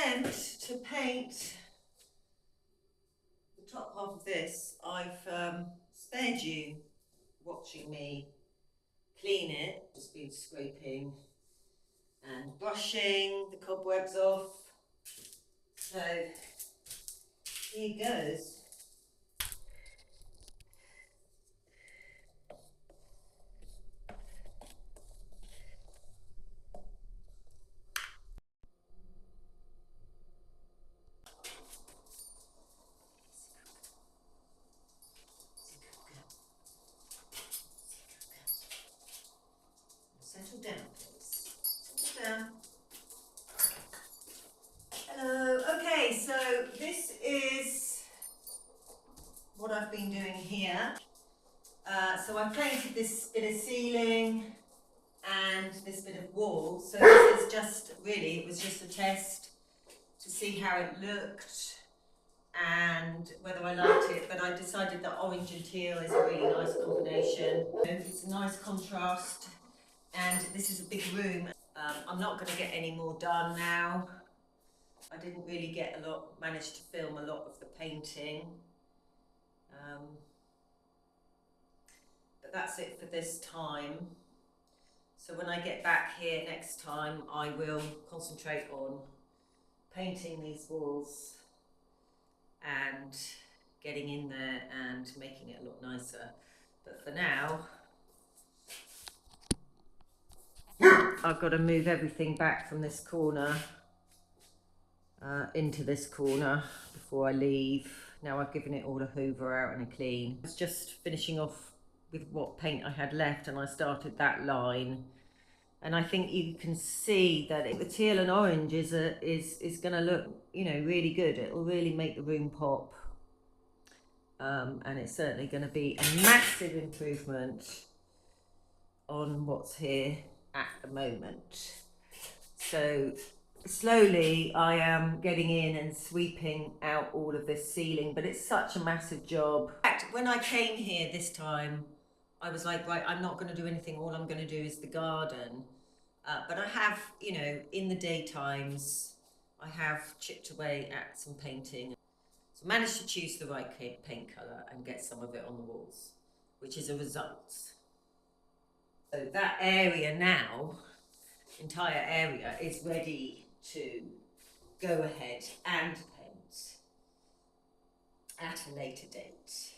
meant to paint the top half of this. I've spared you watching me clean it. Just been scraping and brushing the cobwebs off. So here goes. Settle down, please. Settle down. Hello. Okay, so this is what I've been doing here. So I painted this bit of ceiling and this bit of wall. So this is just really, it was just a test to see how it looked and whether I liked it. But I decided that orange and teal is a really nice combination. It's a nice contrast, and this is a big room. I'm not going to get any more done now. I didn't really manage to film a lot of the painting. But that's it for this time. So when I get back here next time, I will concentrate on painting these walls and getting in there and making it look nicer. But for now, I've got to move everything back from this corner into this corner before I leave. Now I've given it all a hoover out and a clean. I was just finishing off with what paint I had left, and I started that line. And I think you can see that the teal and orange is going to look, you know, really good. It'll really make the room pop. And it's certainly going to be a massive improvement on what's here at the moment. So slowly I am getting in and sweeping out all of this ceiling, but it's such a massive job. In fact, when I came here this time, I was like, right, I'm not going to do anything. All I'm going to do is the garden. But I have, you know, in the daytimes, I have chipped away at some painting. So managed to choose the right paint colour and get some of it on the walls, which is a result. So that area now, entire area, is ready to go ahead and paint at a later date.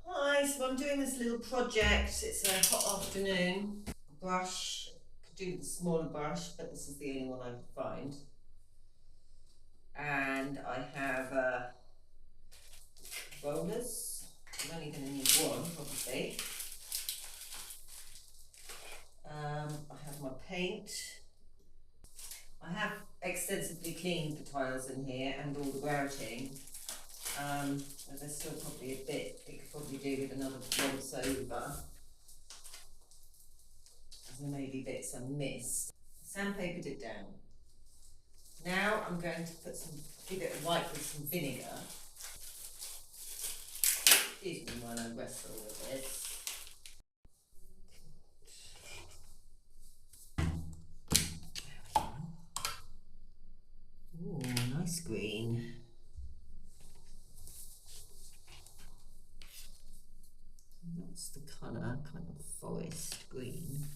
Hi, so I'm doing this little project. It's a hot afternoon. Brush, could do with a smaller brush, but this is the only one I could find. And I have rollers. I'm only going to need one, probably. I have my paint. I have extensively cleaned the tiles in here and all the grouting. But there's still probably a bit it could probably do with another once over. There may be bits I missed. Sandpapered it down. Now I'm going to give it a wipe with some vinegar. Excuse me while I wrestle with this. Ooh, nice green. That's the colour, kind of forest green.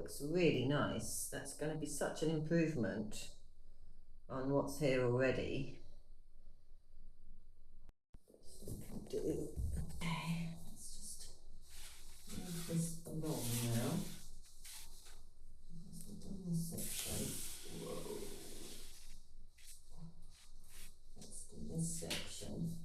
looks really nice. That's going to be such an improvement on what's here already. Okay, let's just move this along now. We've done this section. Whoa. Let's do this section.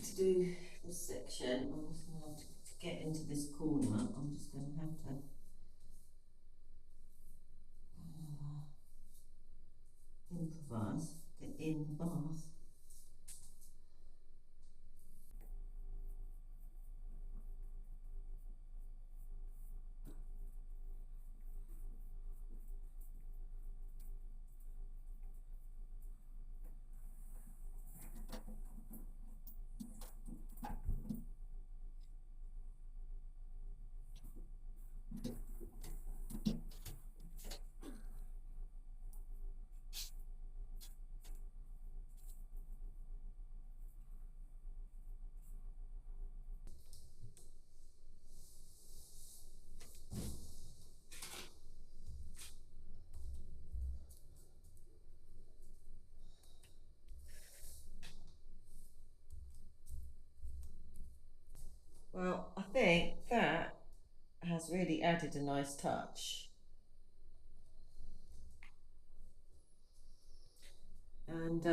To do this section, I'm just going to get into this corner. I'm just going to have to improvise, get in the bath. Well, I think that has really added a nice touch. And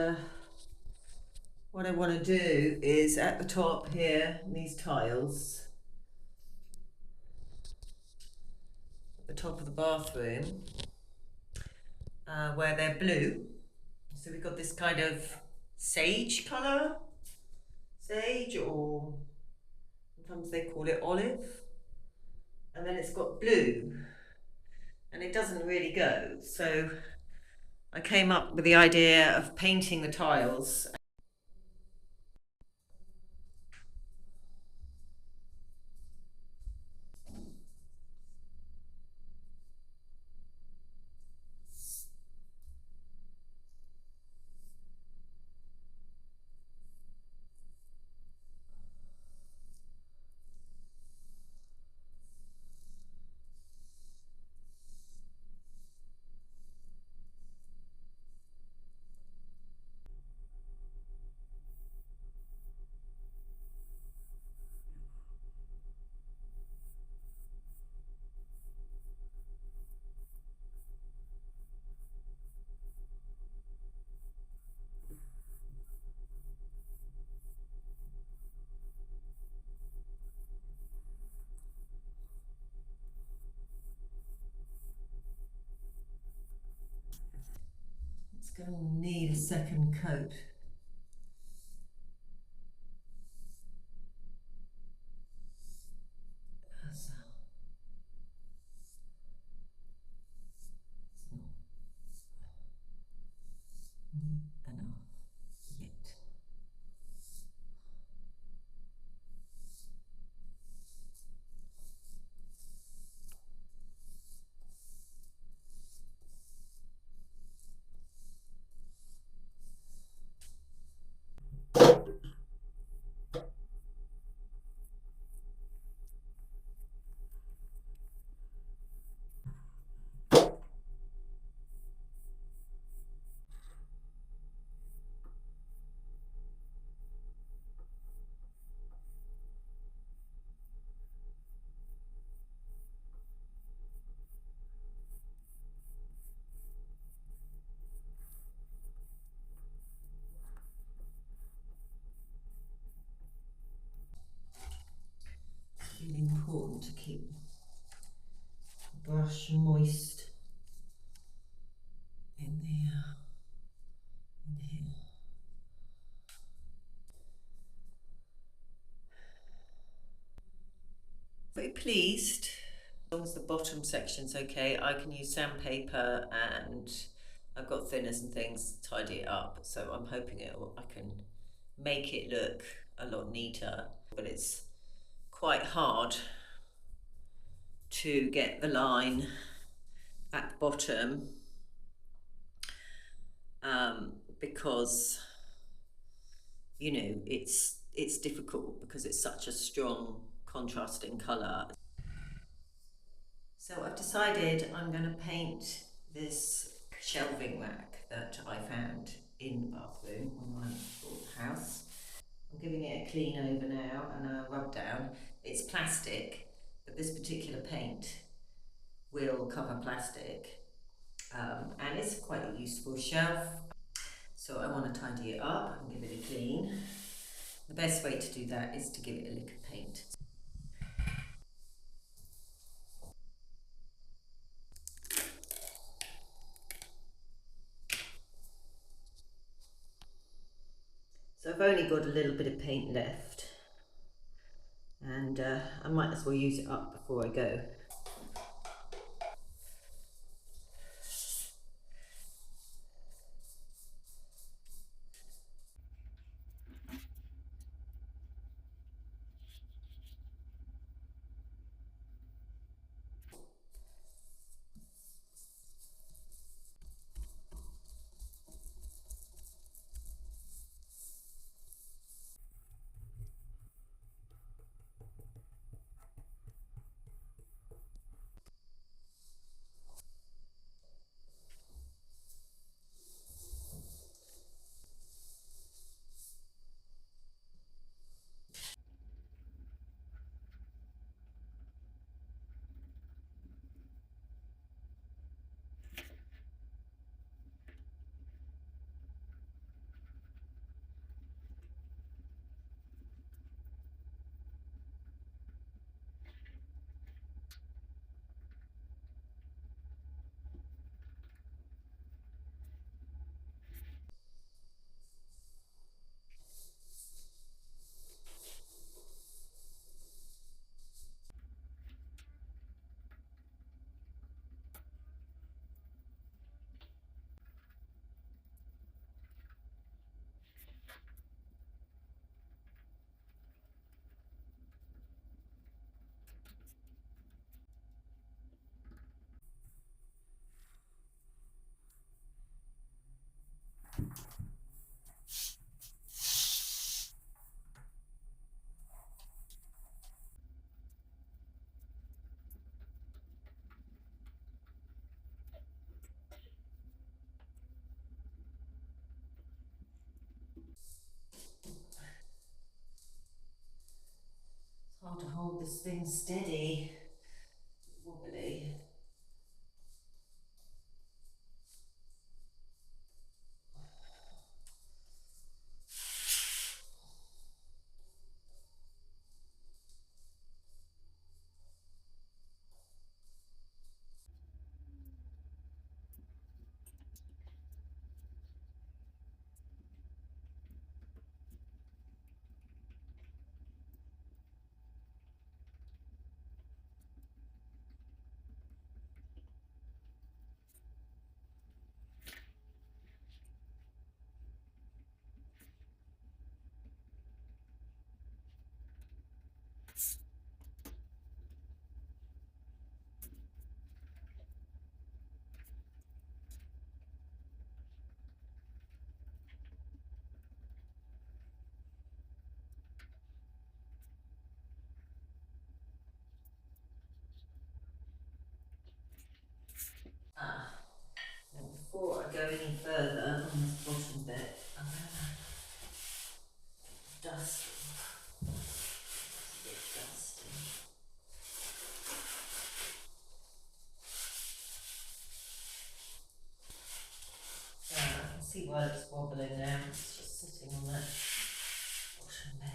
what I want to do is at the top here, these tiles, at the top of the bathroom, where they're blue. So we've got this kind of sage colour, sage, or sometimes they call it olive. And then it's got blue, and it doesn't really go. So I came up with the idea of painting the tiles. It's going to need a second coat. It's not neat enough yet. It's really important to keep the brush moist. Pretty pleased. As long as the bottom section's okay, I can use sandpaper and I've got thinners and things to tidy it up. So I'm hoping I can make it look a lot neater, but it's quite hard to get the line at the bottom because you know it's difficult because it's such a strong contrasting colour. So I've decided I'm going to paint this shelving rack that I found in the bathroom when I bought the house. I'm giving it a clean over now and a rub down. It's plastic, but this particular paint will cover plastic, and it's quite a useful shelf. So I want to tidy it up and give it a clean. The best way to do that is to give it a lick of paint. So I've only got a little bit of paint left, and I might as well use it up before I go. It's hard to hold this thing steady. It's wobbly. And before I go any further on this bottom bit, I'm going to dust it. It's a bit dusty. I can see why it's wobbling now. It's just sitting on that bottom bit.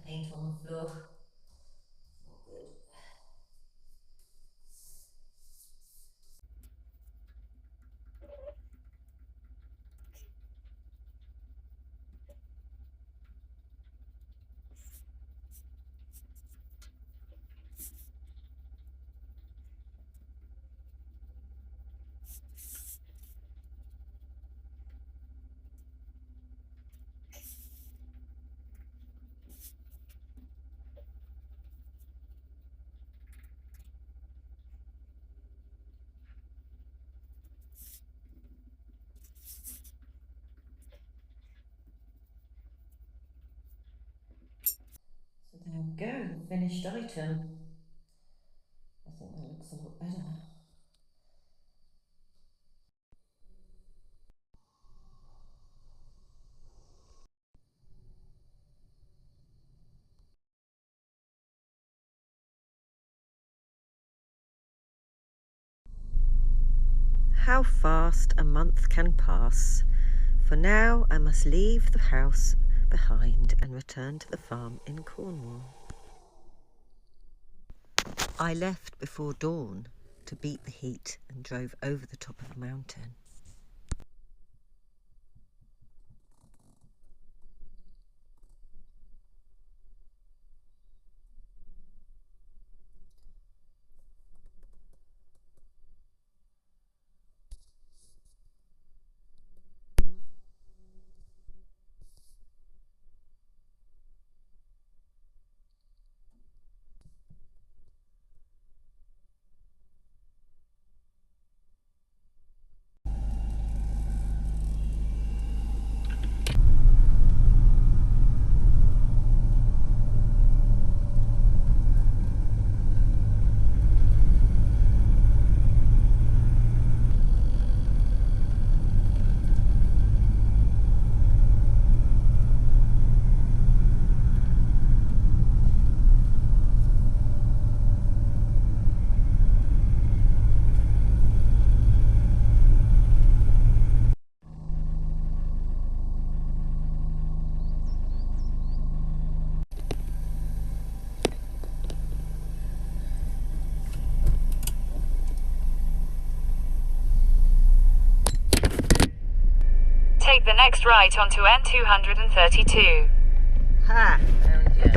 paint on the floor. Not good. So there we go, the finished item. I think that looks a lot better. How fast a month can pass. For now I must leave the house behind and return to the farm in Cornwall. I left before dawn to beat the heat and drove over the top of a mountain. Take the next right onto N232. Ha! Found you.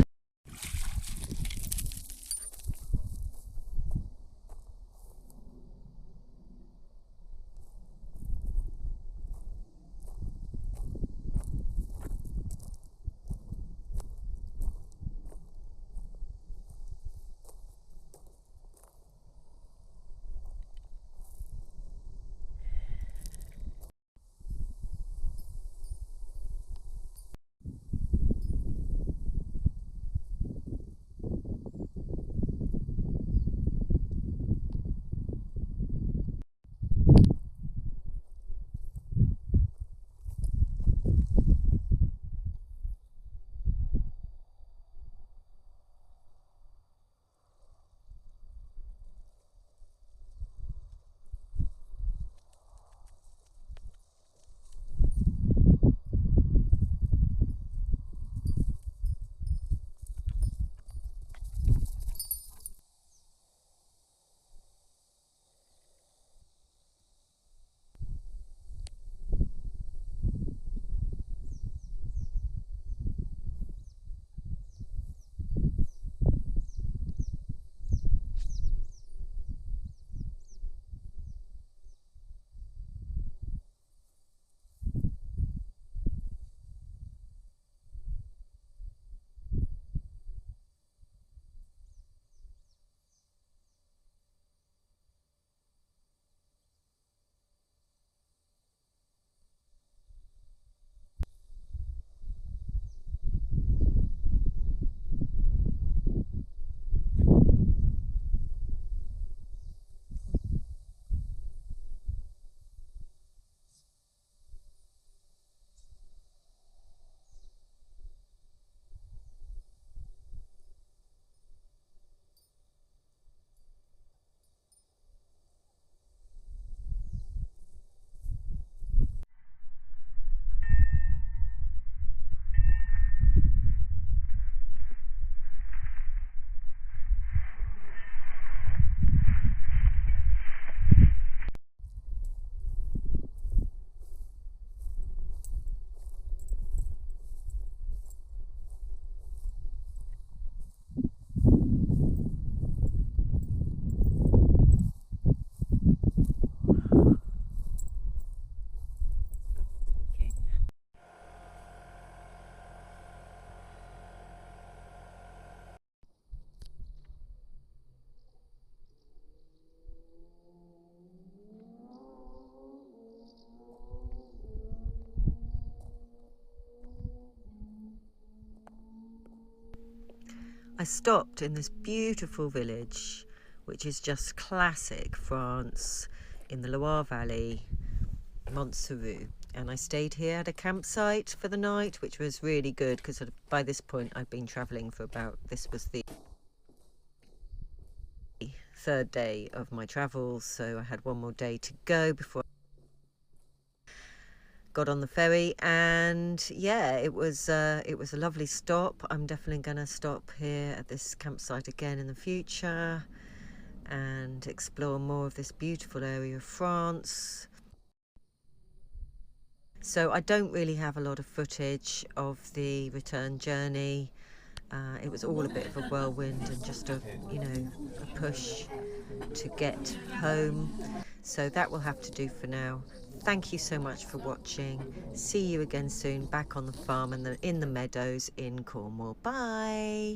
I stopped in this beautiful village, which is just classic France in the Loire Valley, Montserrat. And I stayed here at a campsite for the night, which was really good because by this point I'd been travelling for this was the third day of my travels, so I had one more day to go before I got on the ferry. And yeah, it was a lovely stop. I'm definitely going to stop here at this campsite again in the future and explore more of this beautiful area of France. So I don't really have a lot of footage of the return journey. It was all a bit of a whirlwind and just a push to get home. So that will have to do for now. Thank you so much for watching. See you again soon back on the farm and in the meadows in Cornwall. Bye.